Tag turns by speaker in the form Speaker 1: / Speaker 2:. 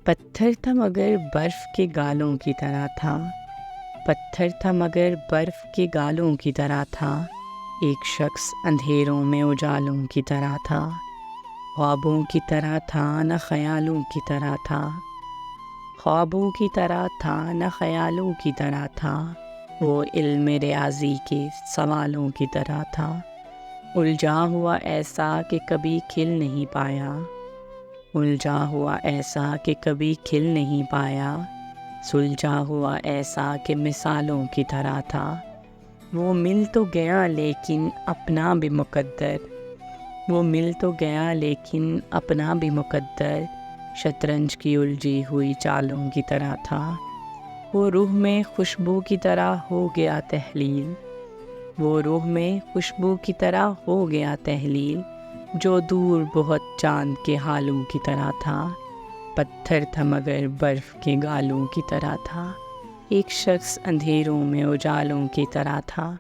Speaker 1: پتھر تھا مگر برف کے گالوں کی طرح تھا، پتھر تھا مگر برف کے گالوں کی طرح تھا، ایک شخص اندھیروں میں اجالوں کی طرح تھا، خوابوں کی طرح تھا نہ خیالوں کی طرح تھا، خوابوں کی طرح تھا نہ خیالوں کی طرح تھا، وہ علم ریاضی کے سوالوں کی طرح تھا، الجھا ہوا ایسا کہ کبھی کھل نہیں پایا، الجھا ہوا ایسا کہ کبھی کھل نہیں پایا، سلجھا ہوا ایسا کہ مثالوں کی طرح تھا، وہ مل تو گیا لیکن اپنا بھی مقدر، وہ مل تو گیا لیکن اپنا بھی مقدر، شطرنج کی الجھی ہوئی چالوں کی طرح تھا، وہ روح میں خوشبو کی طرح ہو گیا تحلیل، وہ روح میں خوشبو کی طرح ہو گیا تحلیل، جو دور بہت چاند کے حالوں کی طرح تھا، پتھر تھا مگر برف کے گالوں کی طرح تھا، ایک شخص اندھیروں میں اجالوں کی طرح تھا۔